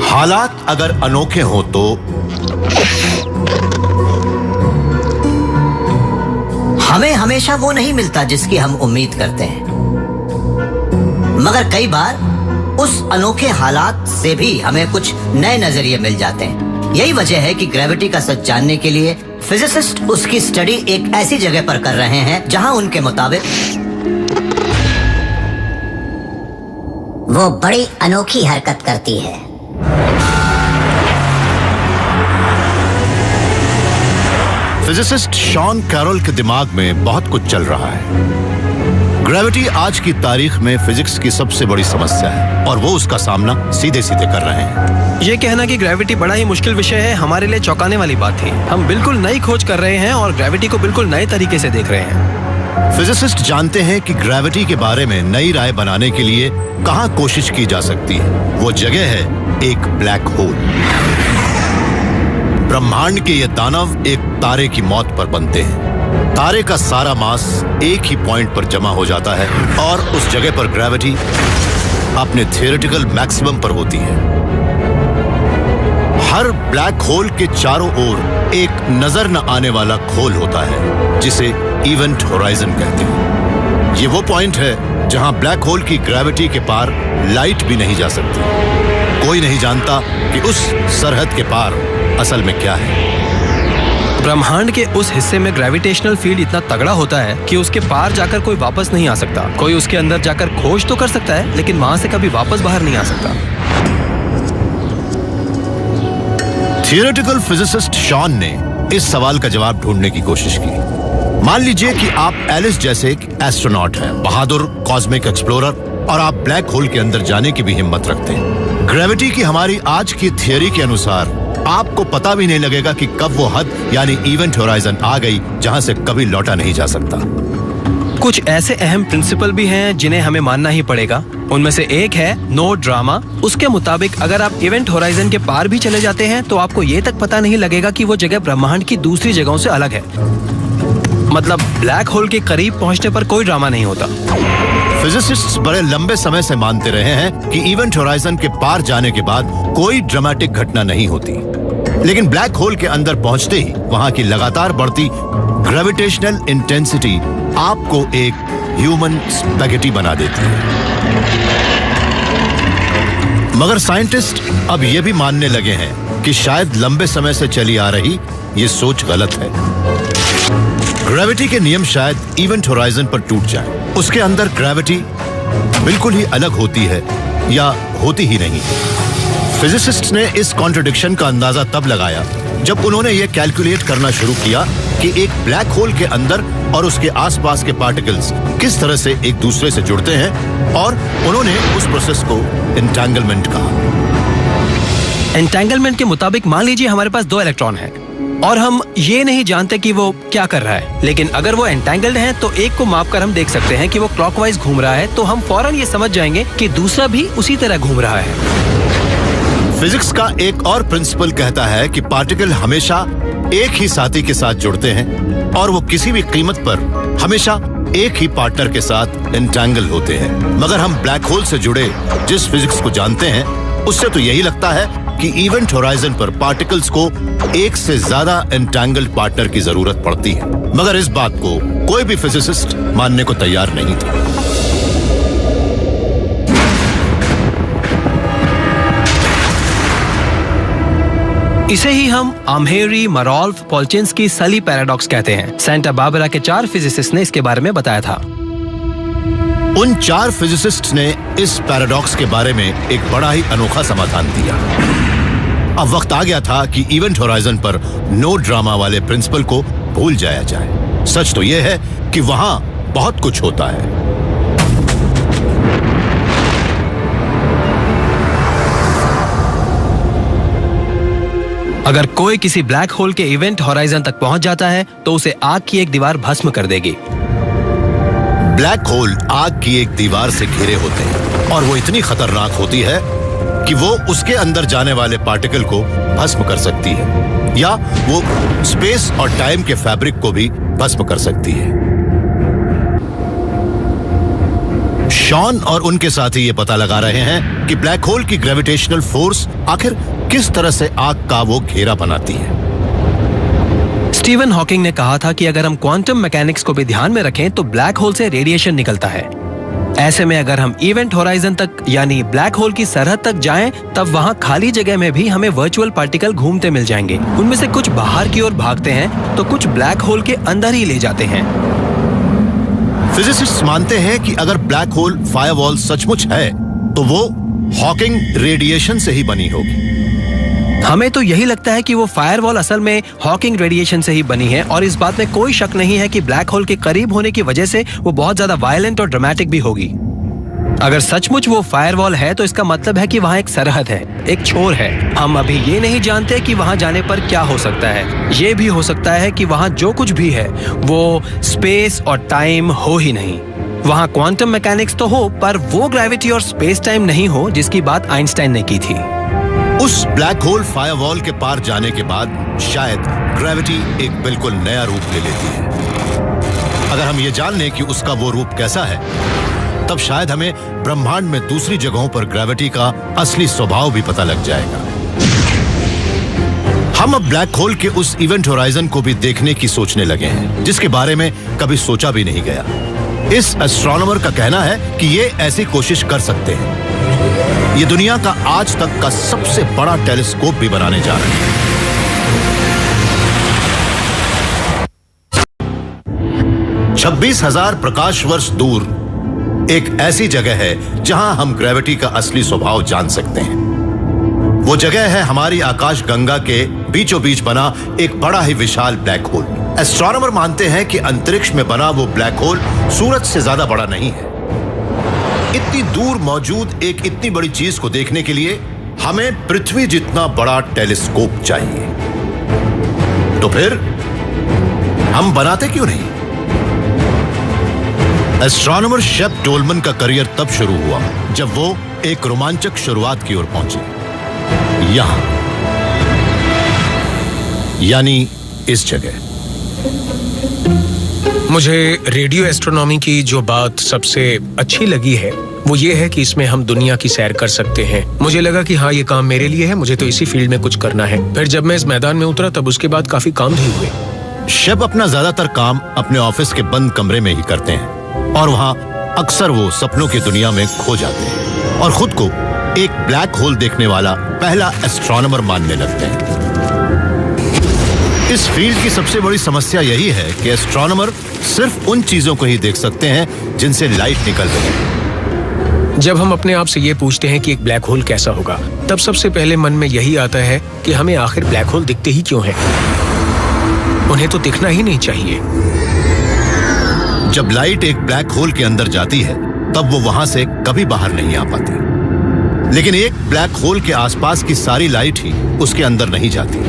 हालात अगर अनोखे हों तो हमें हमेशा वो नहीं मिलता जिसकी हम उम्मीद करते हैं, मगर कई बार उस अनोखे हालात से भी हमें कुछ नए नजरिए मिल जाते हैं। यही वजह है कि ग्रेविटी का सच जानने के लिए फिजिसिस्ट उसकी स्टडी एक ऐसी जगह पर कर रहे हैं जहां उनके मुताबिक वो बड़ी अनोखी हरकत करती है। फिजिसिस्ट शॉन कैरोल के दिमाग में बहुत कुछ चल रहा है। ग्रेविटी आज की तारीख में फिजिक्स की सबसे बड़ी समस्या है और वो उसका सामना सीधे सीधे कर रहे हैं। ये कहना कि ग्रेविटी बड़ा ही मुश्किल विषय है हमारे लिए चौंकाने वाली बात थी। हम बिल्कुल नई खोज कर रहे हैं और ग्रेविटी को बिल्कुल नए तरीके से देख रहे हैं। फिजिसिस्ट जानते हैं कि ग्रेविटी के बारे में नई राय बनाने के लिए कहां कोशिश की जा सकती है। वो जगह है एक ब्लैक होल। ब्रह्मांड के ये दानव एक तारे की मौत पर बनते हैं। तारे का सारा मास एक ही पॉइंट पर जमा हो जाता है और उस जगह पर ग्रेविटी अपने थियोरेटिकल मैक्सिमम पर होती है। हर ब्लैक होल के चारों ओर एक नजर न आने वाला खोल होता है जिसे इवेंट होराइजन कहते हैं। ये वो पॉइंट है जहां ब्लैक होल की ग्रेविटी के पार लाइट भी नहीं जा सकती। कोई नहीं जानता कि उस सरहद के पार असल में क्या है। ब्रह्मांड के उस हिस्से में ग्रेविटेशनल फील्ड इतना तगड़ा होता है कि उसके पार जाकर कोई वापस नहीं आ सकता। कोई उसके अंदर जाकर खोज तो कर सकता है लेकिन वहां से कभी वापस बाहर नहीं आ सकता। थियोरेटिकल फिजिसिस्ट शॉन ने इस सवाल का जवाब ढूंढने की कोशिश की। मान लीजिए कि आप एलिस जैसे एक एस्ट्रोनॉट हैं, बहादुर कॉस्मिक एक्सप्लोरर, और आप ब्लैक होल के अंदर जाने की भी हिम्मत रखते हैं। ग्रेविटी की हमारी आज की थियोरी के अनुसार आपको पता भी नहीं लगेगा कि कब वो हद यानी इवेंट होराइजन आ गई जहां से कभी लौटा नहीं जा सकता। कुछ ऐसे अहम प्रिंसिपल भी हैं जिन्हें हमें मानना ही पड़ेगा। उनमें से एक है नो ड्रामा। उसके मुताबिक अगर आप इवेंट होराइजन के पार भी चले जाते हैं तो आपको ये तक पता नहीं लगेगा कि वो जगह ब्रह्मांड की दूसरी जगहों से अलग है। मतलब ब्लैक होल के करीब पहुंचने पर कोई ड्रामा नहीं होता। फिजिसिस्ट्स बड़े लंबे समय से मानते रहे हैं कि इवेंट होराइजन के पार जाने के बाद कोई ड्रामेटिक घटना नहीं होती, लेकिन ब्लैक होल के अंदर पहुंचते ही वहां की लगातार बढ़ती ग्रेविटेशनल इंटेंसिटी आपको एक ह्यूमन स्पैगेटी बना देती है। मगर साइंटिस्ट अब यह भी मानने लगे हैं कि शायद लंबे समय से चली आ रही ये सोच गलत है। ग्रेविटी के नियम शायद इवेंट होराइजन पर टूट जाए। उसके अंदर ग्रेविटी बिल्कुल ही अलग होती है या होती ही नहीं। फिजिसिस्ट्स ने इस कॉन्ट्रडिक्शन का अंदाजा तब लगाया जब उन्होंने ये कैलकुलेट करना शुरू किया कि एक ब्लैक होल के अंदर और उसके आसपास के पार्टिकल्स किस तरह से एक दूसरे से जुड़ते हैं, और उन्होंने उस प्रोसेस को एंटेंगलमेंट कहा। एंटेंगलमेंट के मुताबिक मान लीजिए हमारे पास दो इलेक्ट्रॉन हैं और हम ये नहीं जानते कि वो क्या कर रहा है, लेकिन अगर वो एंटेंगल्ड है तो एक को मापकर हम देख सकते हैं कि वो क्लॉकवाइज घूम रहा है, तो हम फौरन ये समझ जाएंगे कि दूसरा भी उसी तरह घूम रहा है। फिजिक्स का एक और प्रिंसिपल कहता है कि पार्टिकल हमेशा एक ही साथी के साथ जुड़ते हैं और वो किसी भी कीमत पर हमेशा एक ही पार्टनर के साथ एंटेंगल होते हैं। मगर हम ब्लैक होल से जुड़े जिस फिजिक्स को जानते हैं उससे तो यही लगता है कि इवेंट होराइजन पर पार्टिकल्स को एक से ज्यादा एंटेंगल्ड पार्टनर की जरूरत पड़ती है। मगर इस बात को कोई भी फिजिसिस्ट मानने को तैयार नहीं था। इसे ही हम आम्हेरी, मरोल्फ, पोल्चिंस्की, सली पैराडॉक्स कहते हैं। सेंटा बारबरा के 4 फिजिसिस्ट ने इसके बारे में बताया था। उन 4 फिजिसिस्ट्स ने इस पैराडॉक्स के बारे में एक बड़ा ही अनोखा समाधान दिया। अब वक्त आ गया था कि इवेंट होराइजन पर नो ड्रामा वाले प्रिंसिपल को भूल जाया जाए। सच तो यह है कि वहां बहुत कुछ होता है। अगर कोई किसी ब्लैक होल के इवेंट होराइजन तक पहुंच जाता है तो उसे आग की एक दीवार भस्म कर देगी। ब्लैक होल आग की एक दीवार से घिरे होते हैं और वो इतनी खतरनाक होती है कि वो उसके अंदर जाने वाले पार्टिकल को भस्म कर सकती है, या वो स्पेस और टाइम के फैब्रिक को भी भस्म कर सकती है। शॉन और उनके साथी ये पता लगा रहे हैं कि ब्लैक होल की ग्रेविटेशनल फोर्स आखिर किस तरह से आग का वो घेरा बनाती है। स्टीवन हॉकिंग ने कहा था कि अगर हम क्वांटम मैकेनिक्स को भी ध्यान में रखें तो ब्लैक होल से रेडिएशन निकलता है। ऐसे में अगर हम इवेंट होराइजन तक यानी ब्लैक होल की सरहद तक जाएं, तब वहां खाली जगह में भी हमें वर्चुअल पार्टिकल घूमते मिल जाएंगे। उनमें से कुछ बाहर की ओर भागते हैं तो कुछ ब्लैक होल के अंदर ही ले जाते हैं। फिजिसिस्ट्स मानते हैं कि अगर ब्लैक होल फायरवॉल सचमुच है तो वो हॉकिंग रेडिएशन से ही बनी होगी। हमें तो यही लगता है कि वो फायरवॉल असल में हॉकिंग रेडिएशन से ही बनी है और इस बात में कोई शक नहीं है कि ब्लैक होल के करीब होने की वजह से वो बहुत ज्यादा वायलेंट और ड्रामेटिक भी होगी। अगर सचमुच वो फायरवॉल है तो इसका मतलब है कि वहाँ एक सरहद है, एक छोर है। हम अभी ये नहीं जानते कि वहाँ जाने पर क्या हो सकता है। ये भी हो सकता है कि वहाँ जो कुछ भी है वो स्पेस और टाइम हो ही नहीं। वहाँ क्वांटम मैकेनिक्स तो हो पर वो ग्रेविटी और स्पेस टाइम नहीं हो जिसकी बात आइंस्टाइन ने की थी। उस ब्लैक होल फायरवॉल के पार जाने के बाद शायद ग्रेविटी एक बिल्कुल नया रूप ले लेती है। अगर हम ये जान लें कि उसका वो रूप कैसा है, तब शायद हमें ब्रह्मांड में दूसरी जगहों पर ग्रेविटी का असली स्वभाव भी पता लग जाएगा। हम अब ब्लैक होल के उस इवेंट होराइजन को भी देखने की सोचने लगे हैं, जिसके बारे में कभी सोचा भी नहीं गया। इस एस्ट्रोनॉमर का कहना है कि ये ऐसी कोशिश कर सकते हैं। ये दुनिया का आज तक का सबसे बड़ा टेलीस्कोप भी बनाने जा रहे हैं। 26,000 प्रकाश वर्ष दूर एक ऐसी जगह है जहां हम ग्रेविटी का असली स्वभाव जान सकते हैं। वो जगह है हमारी आकाश गंगा के बीचों बीच बना एक बड़ा ही विशाल ब्लैक होल। एस्ट्रोनॉमर मानते हैं कि अंतरिक्ष में बना वो ब्लैक होल सूरज से ज्यादा बड़ा नहीं है। इतनी दूर मौजूद एक इतनी बड़ी चीज को देखने के लिए हमें पृथ्वी जितना बड़ा टेलीस्कोप चाहिए। तो फिर हम बनाते क्यों नहीं? एस्ट्रोनॉमर शेप टोलमन का करियर तब शुरू हुआ जब वो एक रोमांचक शुरुआत की ओर पहुंचे, यहां यानी इस जगह। मुझे रेडियो एस्ट्रोनॉमी की जो बात सबसे अच्छी लगी है वो ये है कि इसमें हम दुनिया की सैर कर सकते हैं। मुझे लगा कि हाँ, ये काम मेरे लिए है, मुझे तो इसी फील्ड में कुछ करना है। फिर जब मैं इस मैदान में उतरा तब उसके बाद काफी काम भी हुए। शेप अपना ज्यादातर काम अपने ऑफिस के बंद कमरे में ही करते हैं और वहां अक्सर वो सपनों की दुनिया में खो जाते हैं और खुद को एक ब्लैक होल देखने वाला पहला एस्ट्रोनॉमर मानने लगते हैं। इस फील्ड की सबसे बड़ी समस्या यही है कि एस्ट्रोनॉमर सिर्फ उन चीजों को ही देख सकते हैं जिनसे लाइट निकल रही है। जब हम अपने आप से ये पूछते हैं कि एक ब्लैक होल कैसा होगा, तब सबसे पहले मन में यही आता है कि हमें आखिर ब्लैक होल दिखते ही क्यों हैं? उन्हें तो दिखना ही नहीं चाहिए। जब लाइट एक ब्लैक होल के अंदर जाती है तब वो वहां से कभी बाहर नहीं आ पाती, लेकिन एक ब्लैक होल के आसपास की सारी लाइट ही उसके अंदर नहीं जाती।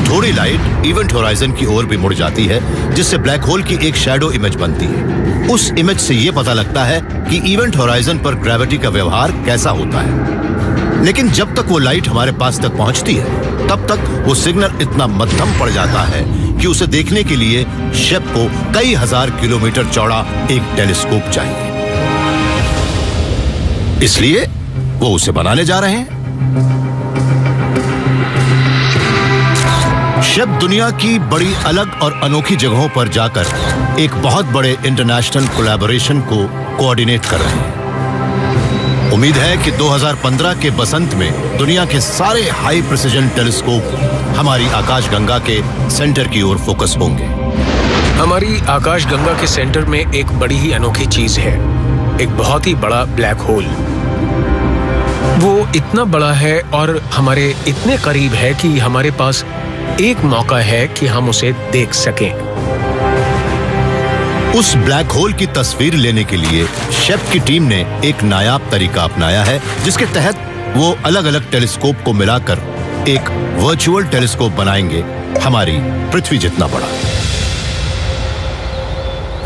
थोड़ी लाइट इवेंट होराइजन की ओर भी मुड़ जाती है, जिससे ब्लैक होल की एक शैडो इमेज बनती है। उस इमेज से यह पता लगता है कि इवेंट होराइजन पर ग्रेविटी का व्यवहार कैसा होता है। लेकिन जब तक वो लाइट हमारे पास तक पहुंचती है तब तक वो सिग्नल इतना मध्यम पड़ जाता है कि उसे देखने के लिए शेप को कई हजार किलोमीटर चौड़ा एक टेलीस्कोप चाहिए। इसलिए वो उसे बनाने जा रहे हैं। शेप दुनिया की बड़ी अलग और अनोखी जगहों पर जाकर एक बहुत बड़े इंटरनेशनल कोलैबोरेशन को कोऑर्डिनेट कर रहे हैं। उम्मीद है कि 2015 के बसंत में दुनिया के सारे हाई प्रिसिजन टेलीस्कोप हमारी आकाशगंगा के सेंटर की ओर फोकस होंगे। हमारी आकाशगंगा के सेंटर में एक बड़ी ही अनोखी चीज है, एक बहुत ही बड़ा ब्लैक होल। वो इतना बड़ा है और हमारे इतने करीब है कि हमारे पास एक मौका है कि हम उसे देख सकें। उस ब्लैक होल की तस्वीर लेने के लिए शेप की टीम ने एक नायाब तरीका अपनाया है, जिसके तहत वो अलग अलग टेलीस्कोप को मिलाकर एक वर्चुअल टेलीस्कोप बनाएंगे हमारी पृथ्वी जितना बड़ा।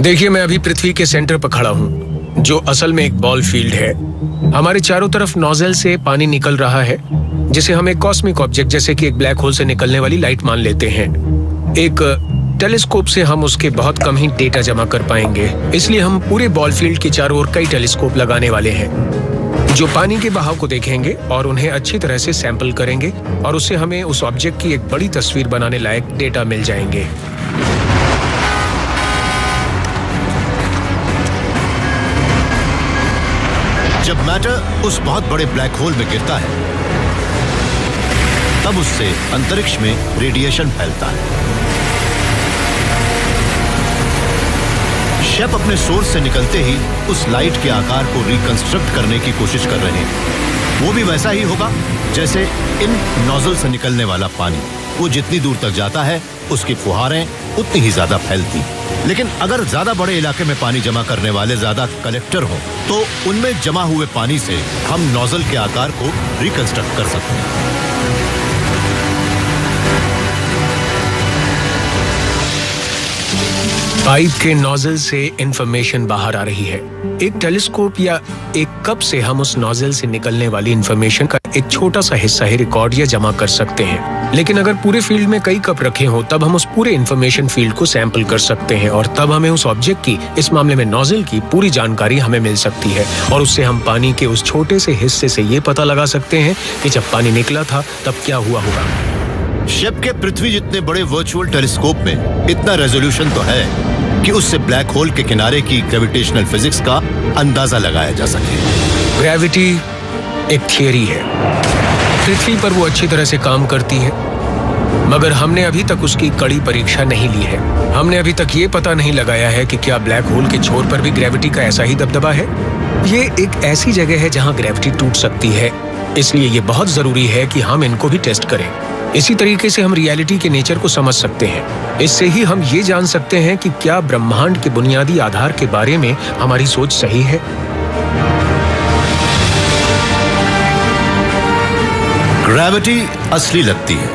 देखिए, मैं अभी पृथ्वी के सेंटर पर खड़ा हूँ, जो असल में एक बॉल फील्ड है। हमारे चारों तरफ नोजल से पानी निकल रहा है, जिसे हम एक कॉस्मिक ऑब्जेक्ट जैसे कि एक ब्लैक होल से निकलने वाली लाइट मान लेते हैं। एक टेलीस्कोप से हम उसके बहुत कम ही डेटा जमा कर पाएंगे। इसलिए हम पूरे बॉल फील्ड के चारों ओर कई टेलीस्कोप लगाने वाले हैं जो पानी के बहाव को देखेंगे और उन्हें अच्छी तरह से सैंपल करेंगे और उससे हमें उस ऑब्जेक्ट की एक बड़ी तस्वीर बनाने लायक डेटा मिल जाएंगे। जब मैटर उस बहुत बड़े ब्लैक होल में गिरता है तब उससे अंतरिक्ष में रेडिएशन फैलता है। शेप अपने सोर्स से निकलते ही उस लाइट के आकार को रिकंस्ट्रक्ट करने की कोशिश कर रहे हैं। वो भी वैसा ही होगा जैसे इन नोजल से निकलने वाला पानी। वो जितनी दूर तक जाता है उसकी फुहारें उतनी ही ज्यादा फैलती। लेकिन अगर ज्यादा बड़े इलाके में पानी जमा करने वाले ज्यादा कलेक्टर हों तो उनमें जमा हुए पानी से हम नोजल के आकार को रिकंस्ट्रक्ट कर सकते हैं। पाइप के नोजल से इंफॉर्मेशन बाहर आ रही है। एक टेलीस्कोप या एक कप से हम उस नोजल से निकलने वाली इंफॉर्मेशन का एक छोटा सा हिस्सा ही रिकॉर्ड या जमा कर सकते हैं। लेकिन अगर पूरे फील्ड में कई कप रखे हो तब हम उस पूरे इंफॉर्मेशन फील्ड को सैंपल कर सकते हैं और तब हमें उस ऑब्जेक्ट की, इस मामले में नोजल की पूरी जानकारी हमें मिल सकती है और उससे हम पानी के उस छोटे से हिस्से से ये पता लगा सकते हैं कि जब पानी निकला था तब क्या हुआ होगा। शेप के पृथ्वी जितने बड़े वर्चुअल टेलीस्कोप में इतना रेजोल्यूशन तो है कि उससे ब्लैक होल के किनारे की ग्रेविटेशनल फिजिक्स का अंदाजा लगाया जा सके। ग्रेविटी एक थियरी है। पृथ्वी पर वो अच्छी तरह से काम करती है मगर हमने अभी तक उसकी कड़ी परीक्षा नहीं ली है। हमने अभी तक ये पता नहीं लगाया है कि क्या ब्लैक होल के छोर पर भी ग्रेविटी का ऐसा ही दबदबा है। ये एक ऐसी जगह है जहां ग्रेविटी टूट सकती है, इसलिए ये बहुत जरूरी है कि हम इनको भी टेस्ट करें। इसी तरीके से हम रियलिटी के नेचर को समझ सकते हैं। इससे ही हम ये जान सकते हैं कि क्या ब्रह्मांड के बुनियादी आधार के बारे में हमारी सोच सही है। ग्रेविटी असली लगती है।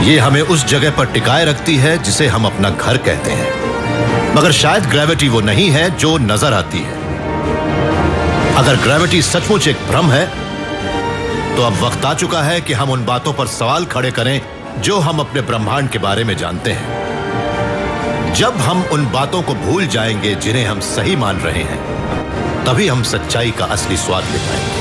ये हमें उस जगह पर टिकाए रखती है जिसे हम अपना घर कहते हैं, मगर शायद ग्रेविटी वो नहीं है जो नजर आती है। अगर ग्रेविटी सचमुच एक भ्रम है तो अब वक्त आ चुका है कि हम उन बातों पर सवाल खड़े करें जो हम अपने ब्रह्मांड के बारे में जानते हैं। जब हम उन बातों को भूल जाएंगे जिन्हें हम सही मान रहे हैं, तभी हम सच्चाई का असली स्वाद ले पाएंगे।